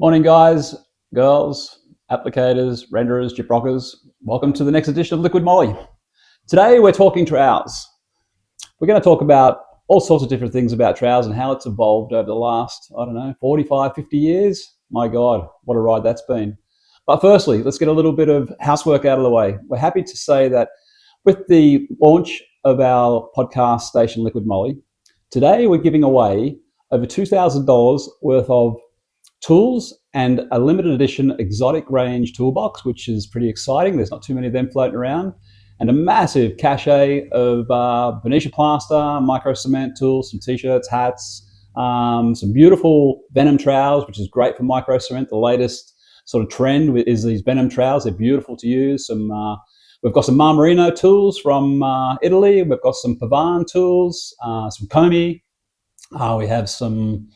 Morning, guys, girls, applicators, renderers, gyprockers. Welcome to the next edition of Liquid Moly. Today we're talking trowels. We're going to talk about all sorts of different things about trowels and how it's evolved over the last, 45, 50 years. My God, what a ride that's been. But firstly, let's get a little bit of housework out of the way. We're happy to say that with the launch of our podcast station, Liquid Moly, today we're giving away over $2,000 worth of tools and a limited edition exotic range toolbox, which is pretty exciting. There's not too many of them floating around. And a massive cachet of Venetian plaster, micro cement tools, some t-shirts, hats, some beautiful Venom trowels, which is great for micro cement. The latest sort of trend is these Venom trowels. They're beautiful to use. We've got some Marmarino tools from Italy. We've got some Pavan tools, some Komi. We have some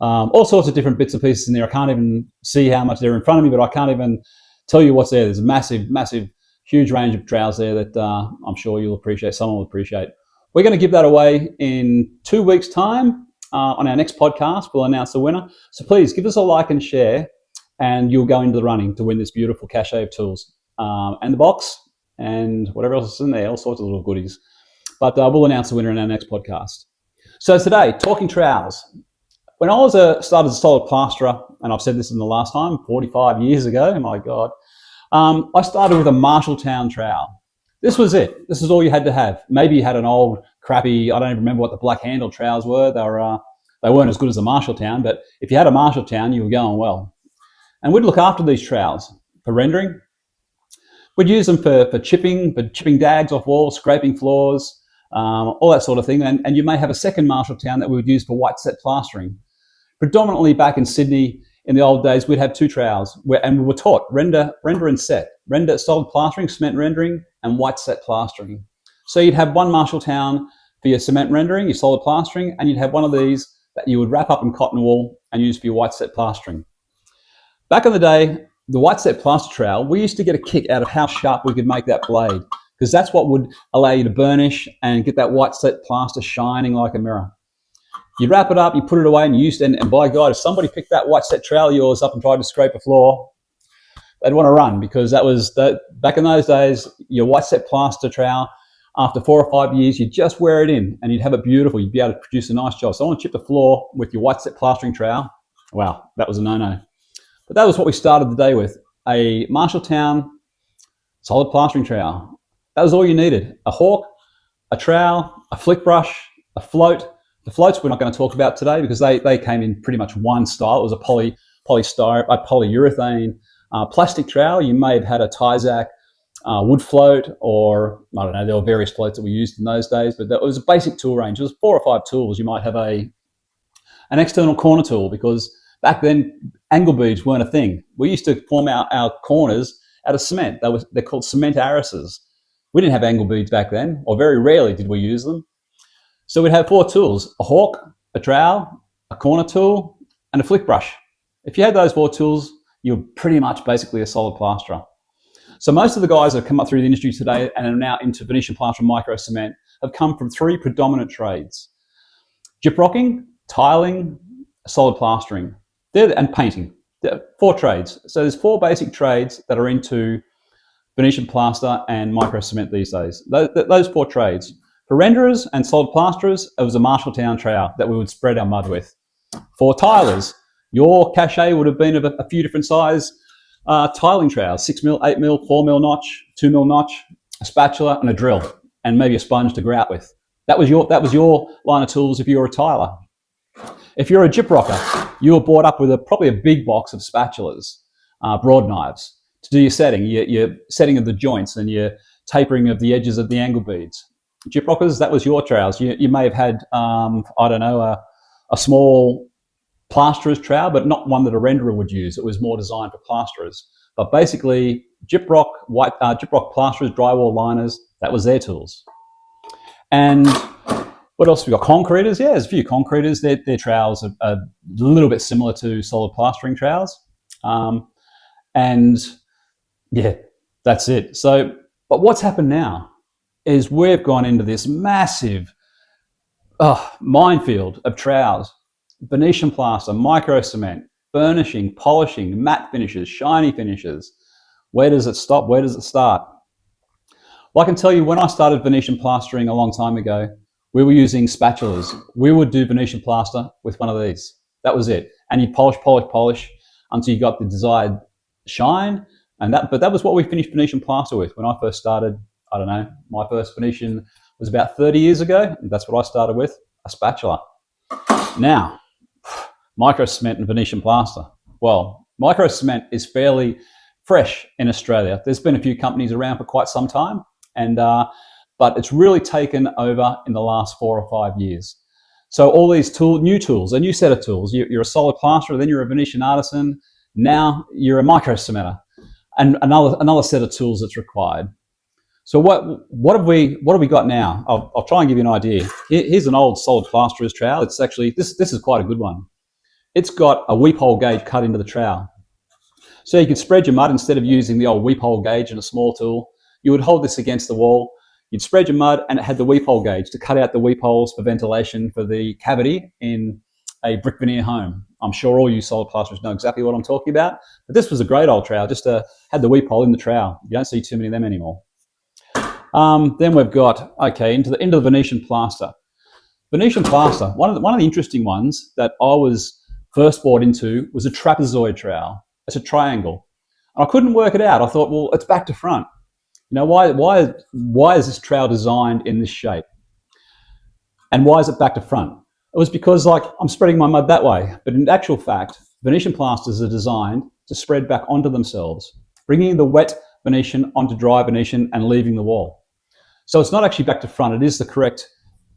all sorts of different bits and pieces in there. I can't even see how much they're in front of me, but I can't even tell you what's there. There's a massive, huge range of trowels there that I'm sure you'll appreciate, someone will appreciate. We're going to give that away in 2 weeks' time. On our next podcast, we'll announce the winner. So please give us a like and share, and you'll go into the running to win this beautiful cachet of tools and the box and whatever else is in there, all sorts of little goodies. But we'll announce the winner in our next podcast. So today, talking trowels. When I was started as a solid plasterer, and I've said this in the last time, 45 years ago, my God, I started with a Marshalltown trowel. This was it. This is all you had to have. Maybe you had an old, crappy, I don't even remember what the black handle trowels were. They weren't as good as a Marshalltown, but if you had a Marshalltown, you were going well. And we'd look after these trowels for rendering. We'd use them for chipping dags off walls, scraping floors, all that sort of thing. And you may have a second Marshalltown that we would use for white set plastering. Predominantly back in Sydney in the old days, we'd have two trowels, and we were taught render and set. Render, solid plastering, cement rendering, and white set plastering. So you'd have one Marshalltown for your cement rendering, your solid plastering, and you'd have one of these that you would wrap up in cotton wool and use for your white set plastering. Back in the day, the white set plaster trowel, we used to get a kick out of how sharp we could make that blade, because that's what would allow you to burnish and get that white set plaster shining like a mirror. You wrap it up, you put it away, and by God, if somebody picked that white set trowel of yours up and tried to scrape a floor, they'd want to run, because that was back in those days. Your white set plaster trowel, after 4 or 5 years, you'd just wear it in and you'd have it beautiful. You'd be able to produce a nice job. So I want to chip the floor with your white set plastering trowel. Wow, that was a no-no. But that was what we started the day with: a Marshalltown solid plastering trowel. That was all you needed: a hawk, a trowel, a flick brush, a float. The floats we're not going to talk about today because they came in pretty much one style. It was a polyurethane plastic trowel. You may have had a Tyzac wood float, or I don't know, there were various floats that we used in those days, but that was a basic tool range. It was 4 or 5 tools. You might have an external corner tool, because back then angle beads weren't a thing. We used to form our corners out of cement. They're called cement arises. We didn't have angle beads back then, or very rarely did we use them. So we'd have 4 tools: a hawk, a trowel, a corner tool, and a flick brush. If you had those 4 tools, you're pretty much basically a solid plasterer. So most of the guys that have come up through the industry today and are now into Venetian plaster and micro cement have come from 3 predominant trades: gyprocking, tiling, solid plastering, and painting. There are 4 trades. So there's 4 basic trades that are into Venetian plaster and micro cement these days. Those 4 trades. For renderers and solid plasterers, it was a Marshalltown trowel that we would spread our mud with. For tilers, your cachet would have been of a few different size tiling trowels: 6mm, 8mm, 4mm notch, 2mm notch, a spatula, and a drill, and maybe a sponge to grout with. That was your line of tools if you were a tiler. If you're a gyprocker, you were brought up with probably a big box of spatulas, broad knives, to do your setting, your setting of the joints and your tapering of the edges of the angle beads. Gyprockers, that was your trowels. You may have had, a small plasterer's trowel, but not one that a renderer would use. It was more designed for plasterers. But basically, gyprock plasterers, drywall liners, that was their tools. And what else have we got? Concreters. Yeah, there's a few concreters. Their trowels are a little bit similar to solid plastering trowels. And yeah, that's it. So, but what's happened now is we've gone into this massive minefield of trowels: Venetian plaster, micro cement, burnishing, polishing, matte finishes, shiny finishes. Where does it stop? Where does it start? Well, I can tell you when I started Venetian plastering a long time ago, we were using spatulas. We would do Venetian plaster with one of these. That was it. And you polish, polish, polish until you got the desired shine. But that was what we finished Venetian plaster with when I first started. I don't know, my first Venetian was about 30 years ago. And that's what I started with, a spatula. Now, micro cement and Venetian plaster. Well, micro cement is fairly fresh in Australia. There's been a few companies around for quite some time, but it's really taken over in the last 4 or 5 years. So all these new tools, a new set of tools. You're a solid plasterer, then you're a Venetian artisan. Now you're a micro cementer, and another set of tools that's required. So what have we got now? I'll try and give you an idea. Here's an old solid plasterer's trowel. It's actually this is quite a good one. It's got a weep hole gauge cut into the trowel. So you can spread your mud instead of using the old weep hole gauge and a small tool. You would hold this against the wall. You'd spread your mud and it had the weep hole gauge to cut out the weep holes for ventilation for the cavity in a brick veneer home. I'm sure all you solid plasterers know exactly what I'm talking about. But this was a great old trowel, just had the weep hole in the trowel. You don't see too many of them anymore. Then we've got, into the Venetian plaster. Venetian plaster, one of the interesting ones that I was first bought into was a trapezoid trowel. It's a triangle. And I couldn't work it out. I thought, well, it's back to front. You know, why is this trowel designed in this shape? And why is it back to front? It was because, like, I'm spreading my mud that way. But in actual fact, Venetian plasters are designed to spread back onto themselves, bringing the wet Venetian onto dry Venetian and leaving the wall. So it's not actually back to front. It is the correct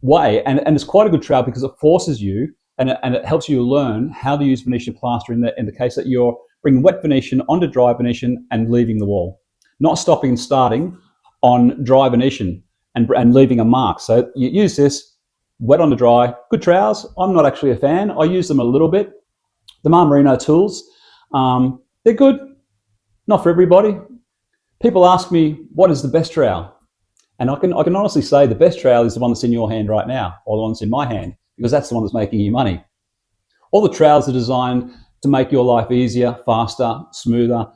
way. And it's quite a good trowel because it forces you and it helps you learn how to use Venetian plaster in the case that you're bringing wet Venetian onto dry Venetian and leaving the wall. Not stopping and starting on dry Venetian and leaving a mark. So you use this, wet on the dry, good trowels. I'm not actually a fan. I use them a little bit. The Marmarino tools, they're good. Not for everybody. People ask me, what is the best trowel? And I can honestly say the best trowel is the one that's in your hand right now, or the one that's in my hand, because that's the one that's making you money. All the trowels are designed to make your life easier, faster, smoother.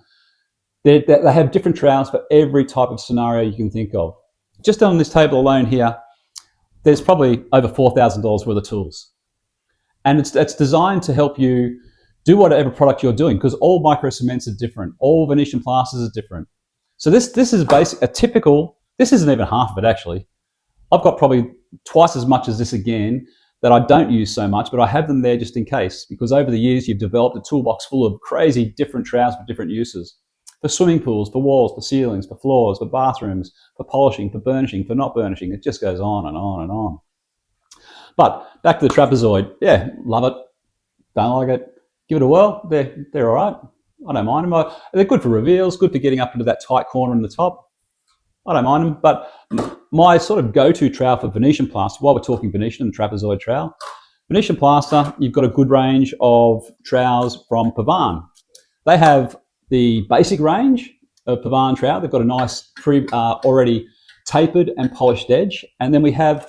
They have different trowels for every type of scenario you can think of. Just on this table alone here, there's probably over $4,000 worth of tools. And it's designed to help you do whatever product you're doing, because all micro cements are different. All Venetian plasters are different. So this is basically a typical, this isn't even half of it actually. I've got probably twice as much as this again that I don't use so much, but I have them there just in case, because over the years you've developed a toolbox full of crazy different trowels for different uses. For swimming pools, for walls, for ceilings, for floors, for bathrooms, for polishing, for burnishing, for not burnishing. It just goes on and on and on. But back to the trapezoid. Yeah, love it. Don't like it. Give it a whirl. They're all right. I don't mind them. They're good for reveals, good for getting up into that tight corner in the top. I don't mind them. But my sort of go-to trowel for Venetian plaster, while we're talking Venetian and trapezoid trowel, Venetian plaster, you've got a good range of trowels from Pavan. They have the basic range of Pavan trowel. They've got a nice already tapered and polished edge. And then we have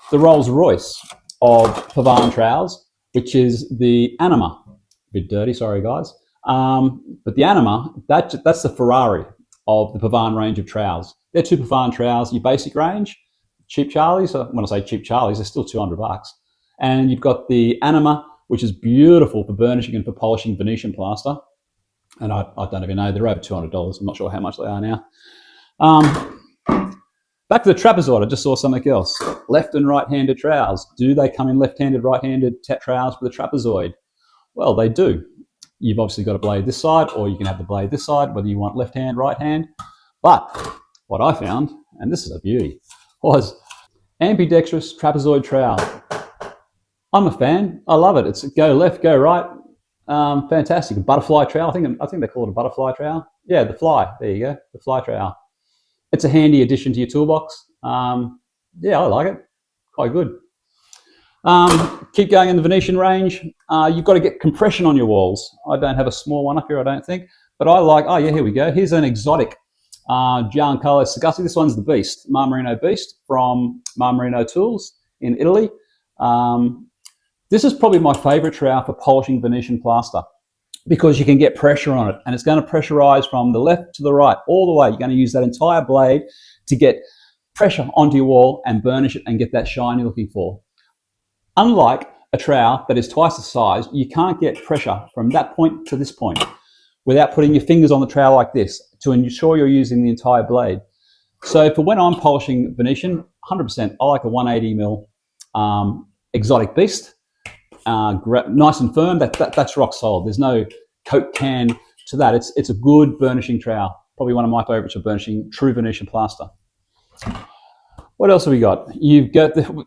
the Rolls Royce of Pavan trowels, which is the Anima. A bit dirty, sorry guys. But the Anima, that's the Ferrari of the Pavan range of trowels. They're two Pavan trowels, your basic range, cheap Charlies. When I say cheap Charlies, they're still $200. And you've got the Anima, which is beautiful for burnishing and for polishing Venetian plaster. And I don't even know, they're over $200. I'm not sure how much they are now. Back to the trapezoid, I just saw something else. Left and right-handed trowels. Do they come in left-handed, right-handed trowels for the trapezoid? Well, they do. You've obviously got a blade this side, or you can have the blade this side, whether you want left hand, right hand. But what I found, and this is a beauty, was ambidextrous trapezoid trowel. I'm a fan. I love it. It's go left, go right. Fantastic. A butterfly trowel. I think they call it a butterfly trowel. Yeah, the fly. There you go. The fly trowel. It's a handy addition to your toolbox. Yeah, I like it. Quite good. Keep going in the Venetian range. You've got to get compression on your walls. I don't have a small one up here, I don't think. But I like, oh yeah, here we go. Here's an exotic Giancarlo Sagasti. This one's the Beast, Marmarino Beast from Marmarino Tools in Italy. This is probably my favorite trowel for polishing Venetian plaster. because you can get pressure on it, and it's going to pressurize from the left to the right, all the way. You're going to use that entire blade to get pressure onto your wall and burnish it and get that shine you're looking for. Unlike a trowel that is twice the size, you can't get pressure from that point to this point without putting your fingers on the trowel like this to ensure you're using the entire blade. So for when I'm polishing Venetian, 100%, I like a 180mm exotic beast, nice and firm. That's rock solid. There's no Coke can to that. It's a good burnishing trowel. Probably one of my favourites for burnishing true Venetian plaster. What else have we got?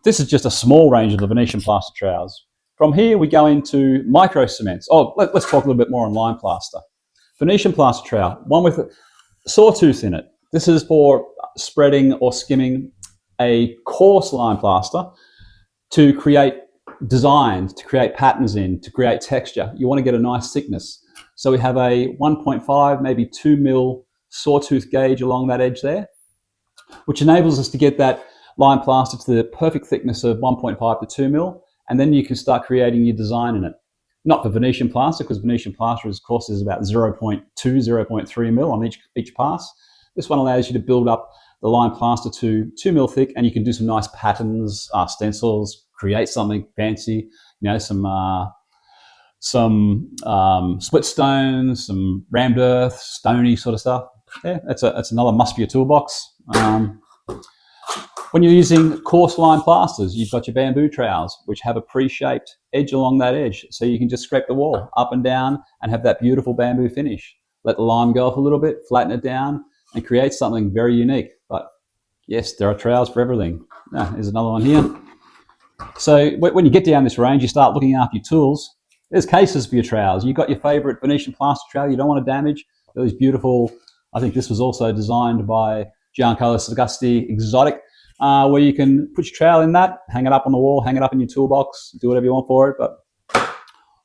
This is just a small range of the Venetian plaster trowels. From here, we go into micro cements. Oh, let's talk a little bit more on lime plaster. Venetian plaster trowel, one with a sawtooth in it. This is for spreading or skimming a coarse lime plaster to create designs, to create patterns in, to create texture. You want to get a nice thickness. So we have a 1.5, maybe 2 mil sawtooth gauge along that edge there, which enables us to get that lime plaster to the perfect thickness of 1.5 to 2 mil, and then you can start creating your design in it. Not for Venetian plaster, because Venetian plaster, of course, is about 0.2, 0.3 mil on each pass. This one allows you to build up the lime plaster to 2 mil thick, and you can do some nice patterns, stencils, create something fancy, some split stones, some rammed earth, stony sort of stuff. Yeah, that's another must for your toolbox. When you're using coarse lime plasters, you've got your bamboo trowels, which have a pre-shaped edge along that edge. So you can just scrape the wall up and down and have that beautiful bamboo finish. Let the lime go off a little bit, flatten it down, and create something very unique. But yes, there are trowels for everything. Here's another one here. So when you get down this range, you start looking after your tools. There's cases for your trowels. You've got your favorite Venetian plaster trowel you don't want to damage. These beautiful, I think this was also designed by Giancarlo Sagasti, exotic, where you can put your trowel in that, hang it up on the wall, hang it up in your toolbox, do whatever you want for it, but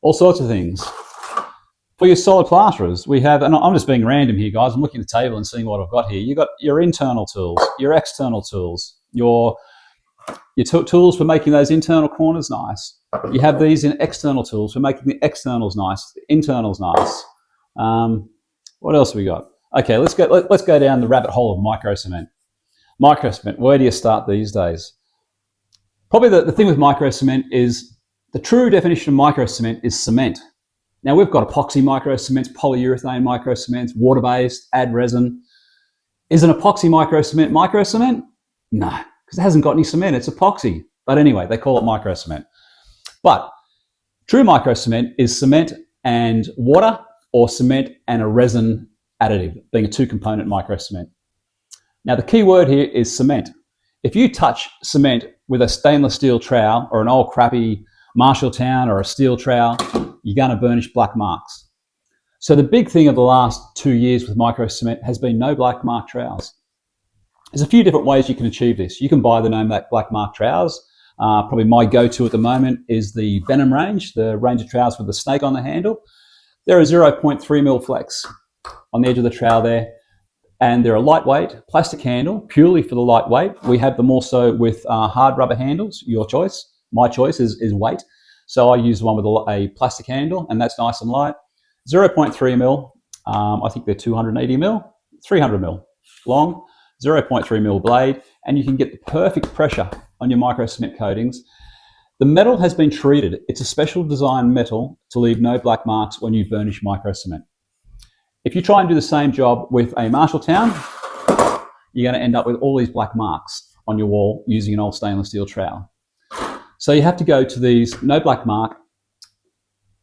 all sorts of things. For your solid plasterers, we have, and I'm just being random here, guys. I'm looking at the table and seeing what I've got here. You've got your internal tools, your external tools, your tools for making those internal corners nice. You have these in external tools for making the externals nice, the internals nice. What else have we got? Okay, let's go down the rabbit hole of micro cement. Micro cement, where do you start these days? Probably the thing with micro cement is the true definition of micro cement is cement. Now we've got epoxy micro cements, polyurethane micro cements, water-based, add resin. Is an epoxy micro cement? No, because it hasn't got any cement, it's epoxy. But anyway, they call it micro cement. But true micro cement is cement and water, or cement and a resin additive, being a two-component micro cement. Now the key word here is cement. If you touch cement with a stainless steel trowel or an old crappy Marshalltown or a steel trowel, you're going to burnish black marks. So the big thing of the last 2 years with micro cement has been no black mark trowels. There's a few different ways you can achieve this. You can buy the no black mark trowels. Probably my go-to at the moment is the Venom range, the range of trowels with the snake on the handle. They're a 0.3 mil flex on the edge of the trowel there. And they're a lightweight plastic handle, purely for the lightweight. We have them also with hard rubber handles, your choice. My choice is weight. So I use one with a plastic handle, and that's nice and light. 0.3 mil, I think they're 280 mil, 300 mil long, 0.3 mil blade, and you can get the perfect pressure on your micro cement coatings. The metal has been treated. It's a special design metal to leave no black marks when you burnish micro cement. If you try and do the same job with a Marshalltown, you're going to end up with all these black marks on your wall using an old stainless steel trowel. So you have to go to these no black mark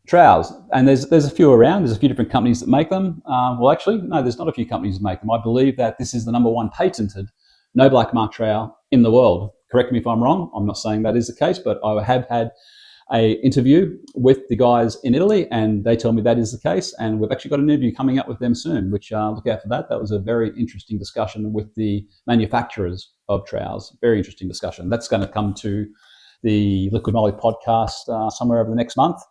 trowels, and there's a few around. There's a few different companies that make them. Well, actually, no, there's not a few companies that make them. I believe that this is the #1 patented no black mark trowel in the world. Correct me if I'm wrong. I'm not saying that is the case, but I have had an interview with the guys in Italy, and they tell me that is the case. And we've actually got an interview coming up with them soon, which look out for that. That was a very interesting discussion with the manufacturers of trowels. Very interesting discussion. That's going to come to the Liquid Moly podcast somewhere over the next month.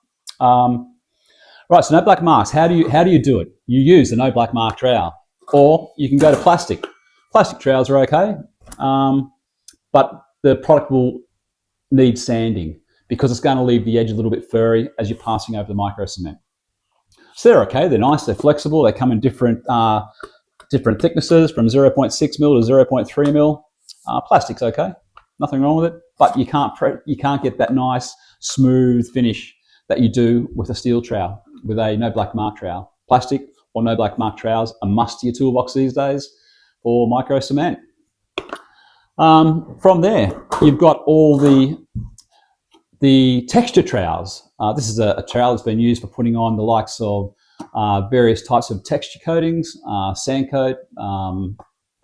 Right, so no black marks. How do you do it? You use the no black mark trowel, or you can go to plastic. Plastic trowels are okay, but the product will need sanding because it's going to leave the edge a little bit furry as you're passing over the micro cement. So they're okay. They're nice. They're flexible. They come in different thicknesses from 0.6 mil to 0.3 mil. Plastic's okay. Nothing wrong with it. But you can't get that nice smooth finish that you do with a steel trowel, with a no black mark trowel. Plastic or no black mark trowels are must to your toolbox these days for micro cement. From there, you've got all the texture trowels. This is a trowel that's been used for putting on the likes of various types of texture coatings, sand coat,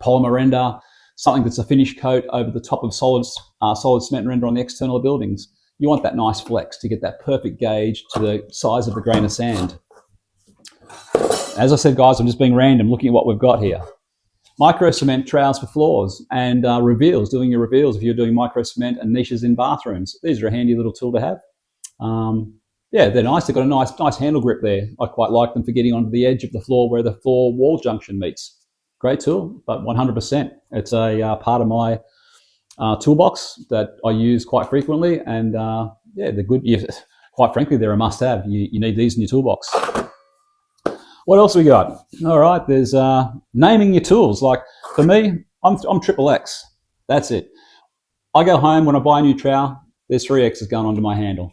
polymer render, something that's a finish coat over the top of solid cement render on the external of buildings. You want that nice flex to get that perfect gauge to the size of the grain of sand. As I said, guys, I'm just being random, looking at what we've got here. Micro cement trowels for floors and reveals, doing your reveals if you're doing micro cement and niches in bathrooms. These are a handy little tool to have. Yeah, they're nice. They've got a nice handle grip there. I quite like them for getting onto the edge of the floor where the floor wall junction meets. Great tool, but 100%. It's a part of my toolbox that I use quite frequently, and yeah, they're good. Quite frankly, they're a must-have. You need these in your toolbox. What else we got? All right, there's naming your tools. Like for me, I'm triple X. That's it. I go home when I buy a new trowel. There's 3X's going onto my handle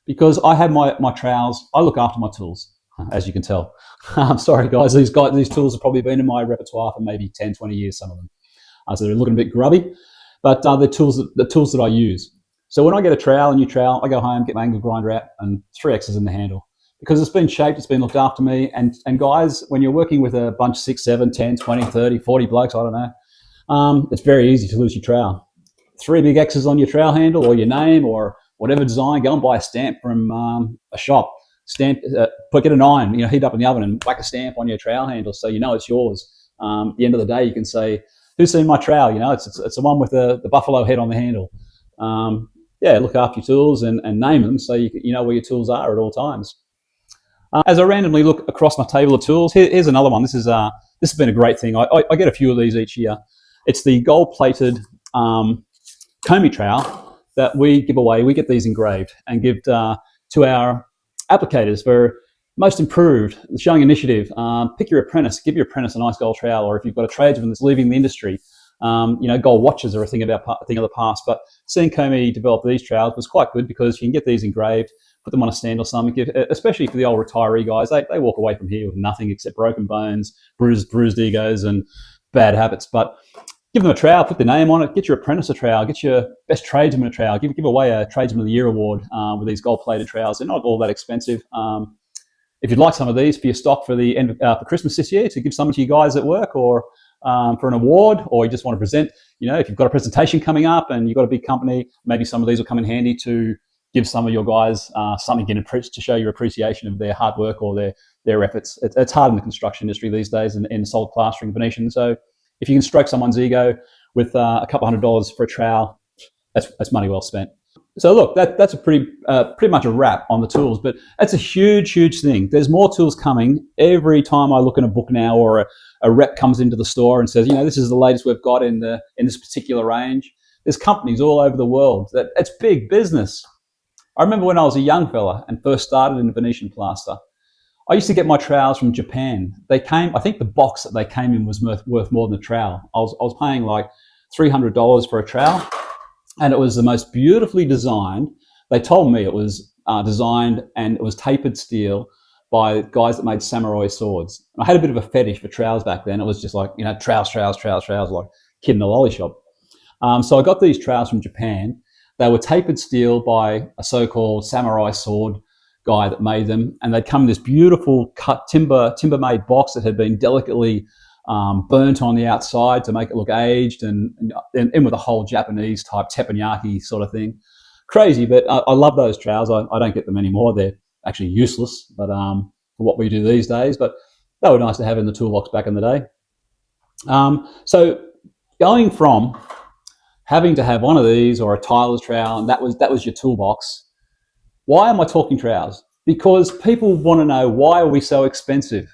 because I have my trowels. I look after my tools, as you can tell. I'm sorry, guys. These tools have probably been in my repertoire for maybe 10, 20 years. Some of them, so they're looking a bit grubby, but the tools that I use. So when I get a new trowel, I go home, get my angle grinder out, and 3X's in the handle. Because it's been shaped, it's been looked after me. And guys, when you're working with a bunch of 6, 7, 10, 20, 30, 40 blokes, I don't know, it's very easy to lose your trowel. 3 big X's on your trowel handle or your name or whatever design, go and buy a stamp from a shop. Get an iron, heat up in the oven and whack a stamp on your trowel handle so you know it's yours. At the end of the day, you can say, who's seen my trowel? It's the one with the buffalo head on the handle. Yeah, look after your tools and name them so you know where your tools are at all times. As I randomly look across my table of tools, here's another one. This has been a great thing. I get a few of these each year. It's the gold-plated Comey trowel that we give away. We get these engraved and give to our applicators for most improved, showing initiative. Pick your apprentice, give your apprentice a nice gold trowel, or if you've got a tradesman that's leaving the industry, gold watches are a thing of the past. But seeing Comey develop these trowels was quite good because you can get these engraved, put them on a stand or something, especially for the old retiree guys. They walk away from here with nothing except broken bones, bruised egos, and bad habits. But give them a trowel, put their name on it, get your apprentice a trowel, get your best tradesman a trowel, give away a Tradesman of the Year award with these gold-plated trowels. They're not all that expensive. If you'd like some of these for your stock for the end for Christmas this year, to give some to you guys at work, or for an award, or you just want to present, if you've got a presentation coming up and you've got a big company, maybe some of these will come in handy to give some of your guys something to show your appreciation of their hard work or their efforts. It's hard in the construction industry these days in solid plastering, Venetian. So if you can stroke someone's ego with a couple $100 for a trowel, that's money well spent. So look, that's a pretty much a wrap on the tools, but that's a huge thing. There's more tools coming. Every time I look in a book now, or a rep comes into the store and says, this is the latest we've got in this particular range. There's companies all over the world it's big business. I remember when I was a young fella and first started in Venetian plaster, I used to get my trowels from Japan. I think the box that they came in was worth more than the trowel. I was paying like $300 for a trowel, and it was the most beautifully designed. They told me it was designed and it was tapered steel by guys that made samurai swords. I had a bit of a fetish for trowels back then. It was just like, trowels, like kid in a lolly shop. So I got these trowels from Japan. They were tapered steel by a so-called samurai sword guy that made them, and they'd come in this beautiful cut timber-made box that had been delicately burnt on the outside to make it look aged, and with a whole Japanese type teppanyaki sort of thing. Crazy, but I love those trowels. I don't get them anymore. They're actually useless, but for what we do these days. But they were nice to have in the toolbox back in the day. So going from having to have one of these or a tiler's trowel, and that was your toolbox. Why am I talking trowels? Because people want to know, why are we so expensive?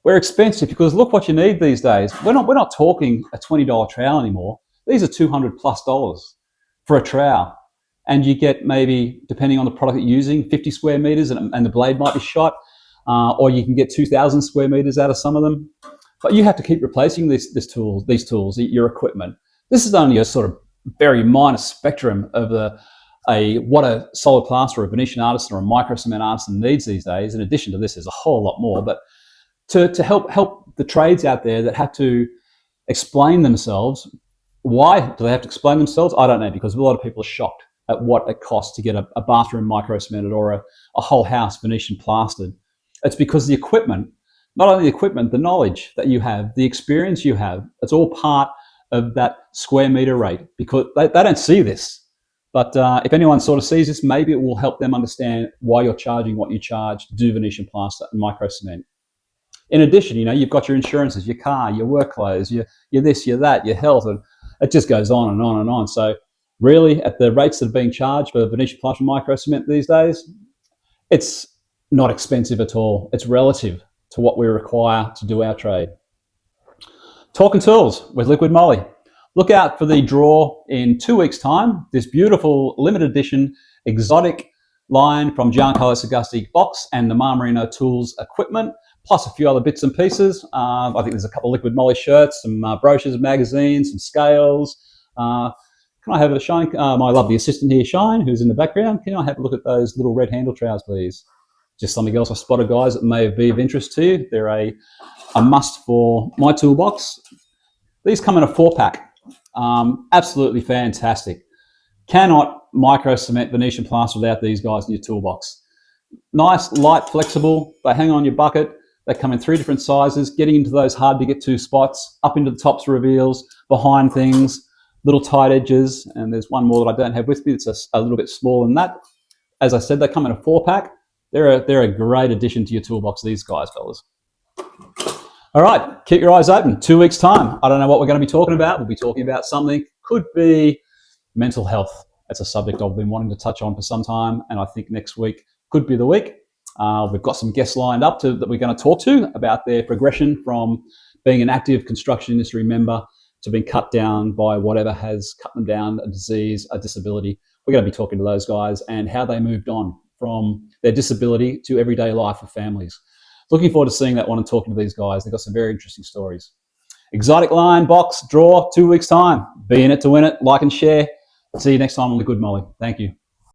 We're expensive because look what you need these days. We're not talking a $20 trowel anymore. These are $200+ for a trowel. And you get maybe, depending on the product you're using, 50 square meters and the blade might be shot. or you can get 2,000 square meters out of some of them. But you have to keep replacing these tools, your equipment. This is only a sort of very minor spectrum of what a solid plasterer, a Venetian artisan, or a micro cement artisan needs these days. In addition to this, there's a whole lot more. But to help the trades out there that have to explain themselves. Why do they have to explain themselves? I don't know, because a lot of people are shocked at what it costs to get a bathroom micro cemented or a whole house Venetian plastered. It's because the equipment, not only the equipment, the knowledge that you have, the experience you have, it's all part of that square meter rate, because they don't see this. But if anyone sort of sees this, maybe it will help them understand why you're charging what you charge to do Venetian plaster and micro cement. In addition, you've got your insurances, your car, your work clothes, your this, your that, your health, and it just goes on and on and on. So really, at the rates that are being charged for Venetian plaster micro cement these days, it's not expensive at all. It's relative to what we require to do our trade. Talking tools with Liquid Moly. Look out for the draw in 2 weeks' time. This beautiful limited edition exotic line from Giancarlo Sagasti box and the Marmarino Tools equipment, plus a few other bits and pieces. I think there's a couple of Liquid Moly shirts, some brochures, magazines, some scales. Can I have a Shine? My lovely assistant here, Shine, who's in the background. Can I have a look at those little red handle trowels, please? Just something else I spotted, guys, that may be of interest to you. They're a must for my toolbox. These come in a 4-pack. Absolutely fantastic. Cannot micro cement Venetian plaster without these guys in your toolbox. Nice, light, flexible. They hang on your bucket. They come in 3 different sizes, getting into those hard to get to spots, up into the tops reveals, behind things, little tight edges. And there's one more that I don't have with me. It's a little bit smaller than that. As I said, they come in a 4-pack. They're a great addition to your toolbox, these guys, fellas. All right, keep your eyes open. 2 weeks' time. I don't know what we're going to be talking about. We'll be talking about something. Could be mental health. That's a subject I've been wanting to touch on for some time, and I think next week could be the week. We've got some guests lined up that we're going to talk to about their progression from being an active construction industry member to being cut down by whatever has cut them down, a disease, a disability. We're going to be talking to those guys and how they moved on from their disability to everyday life with families. Looking forward to seeing that one and talking to these guys. They've got some very interesting stories. Exotic line, box, draw, 2 weeks' time. Be in it to win it. Like and share. See you next time on Liquid Moly. Thank you.